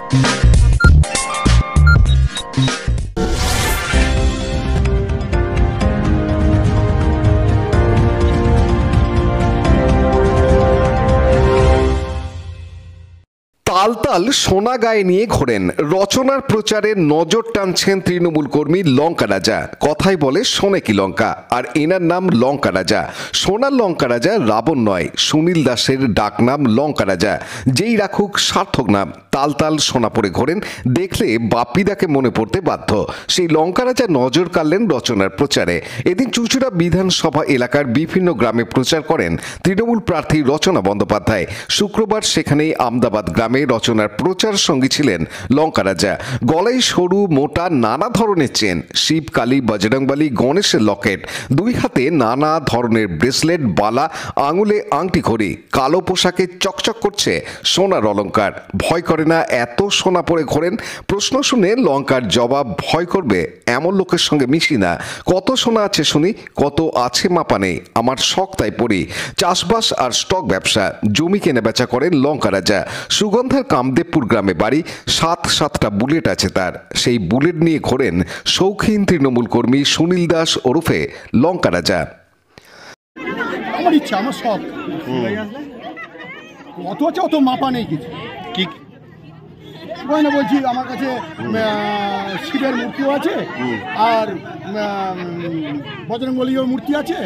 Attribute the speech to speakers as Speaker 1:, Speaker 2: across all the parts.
Speaker 1: তালতাল সোনা গায়ে নিয়ে ঘোরেন, রচনার প্রচারে নজর টানছেন তৃণমূল কর্মী লঙ্কা রাজা। কথাই বলে শোনে কি লঙ্কা, আর এনার নাম লঙ্কা রাজা। সোনার লঙ্কা রাজা রাবণ নয়, সুনীল দাসের ডাকনাম লঙ্কা রাজা। যেই রাখুক সার্থক নাম। তালতাল সোনা পরে ঘোরেন, দেখলে বাপ্পিদাকে মনে পড়তে বাধ্য। সেই লঙ্কা রাজা নজর কাড়লেন রচনার প্রচারে। এদিন চুঁচুড়া বিধানসভা এলাকার বিভিন্ন গ্রামে প্রচার করেন তৃণমূল প্রার্থী রচনা বন্দ্যোপাধ্যায়। শুক্রবার সেখানেই আমদাবাদ গ্রামে রচনার প্রচার সঙ্গী ছিলেন লঙ্কা রাজা। গলায় সরু মোটা নানা ধরনের চেন, শিব কালী বজরংবলী গণেশের লকেট, দুই হাতে নানা ধরনের ব্রেসলেট, বালা, আঙুলে আংটি ঘড়ি, কালো পোশাকে চকচক করছে সোনার অলংকার। ভয় করে না এত সোনা পরে ঘোরেন? প্রশ্ন শুনে লঙ্কার জবাব, ভয় করবে এমন লোকের সঙ্গে মিশি না। কত সোনা আছে শুনি, কত আছে মাপা নেই, আমার শখ তাই পড়ি। চাষবাস আর স্টক ব্যবসা, জমি কেনা বেচা করেন লঙ্কা রাজা। সুগন্ধার কামদেবপুর গ্রামে বাড়ি, 7টা বুলেট আছে তার। সেই বুলেট নিয়ে ঘোরেন শৌখিন তৃণমূল কর্মী সুনীল দাস ওরফে লঙ্কা রাজা।
Speaker 2: আমার ইচ্ছা, আমার শখ, অত আছে অত মাপা নেই কিছু। কি না বলছি, আমার কাছে শিবের মূর্তিও আছে, আর বজরংবলীর মূর্তি আছে,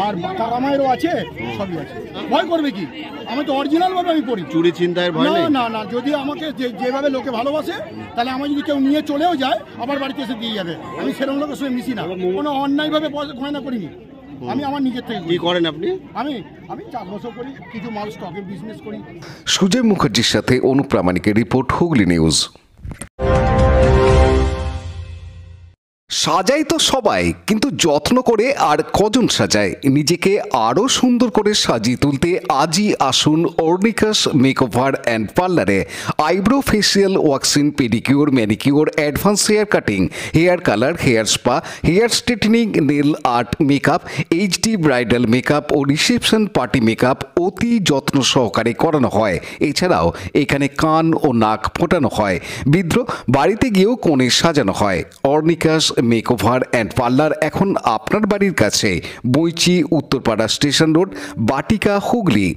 Speaker 2: আর তারামায়েরও আছে, সবই আছে। ভয় করবে কি? আমি তো অরিজিনাল ভাবে আমি পড়ি।
Speaker 3: চুরি ছিনতাইয়ের ভয় নেই?
Speaker 2: না না, যদি আমাকে যেভাবে লোকে ভালোবাসে, তাহলে আমার যদি কেউ নিয়ে চলেও যায়, আবার বাড়িতে এসে দিয়ে যাবে। আমি সেরকম লোকের সঙ্গে মিশি না, কোনো অন্যায়ভাবে গয়না করিনি। আমি আমার নিজের থেকে।
Speaker 3: কি করেন আপনি?
Speaker 2: আমি চাষবাসও করি, কিছু মাল স্টকের বিজনেস করি।
Speaker 1: সুজয় মুখার্জির সাথে অনুপ্রামাণিকের রিপোর্ট, হুগলি নিউজ। সাজাই তো সবাই, কিন্তু যত্ন করে আর কজন সাজায়? নিজেকে আরও সুন্দর করে সাজিয়ে তুলতে আজই আসুন অর্নিকাস মেকওভার অ্যান্ড পার্লারে। Eyebrow, facial, waxing, pedicure, manicure, advance hair cutting, hair colour, hair spa, hair straightening, nail art, makeup, HD bridal makeup ও রিসেপশন পার্টি মেকআপ অতি যত্ন সহকারে করানো হয়। এছাড়াও এখানে কান ও নাক ফোটানো হয়। বিদ্রোহ বাড়িতে গিয়েও কোণে সাজানো হয়। অর্নিকাস মেকওভার অ্যান্ড পার্লার এখন আপনার বাড়ির কাছে, বইচি, উত্তরপাড়া স্টেশন রোড, বাটিকা, হুগলি।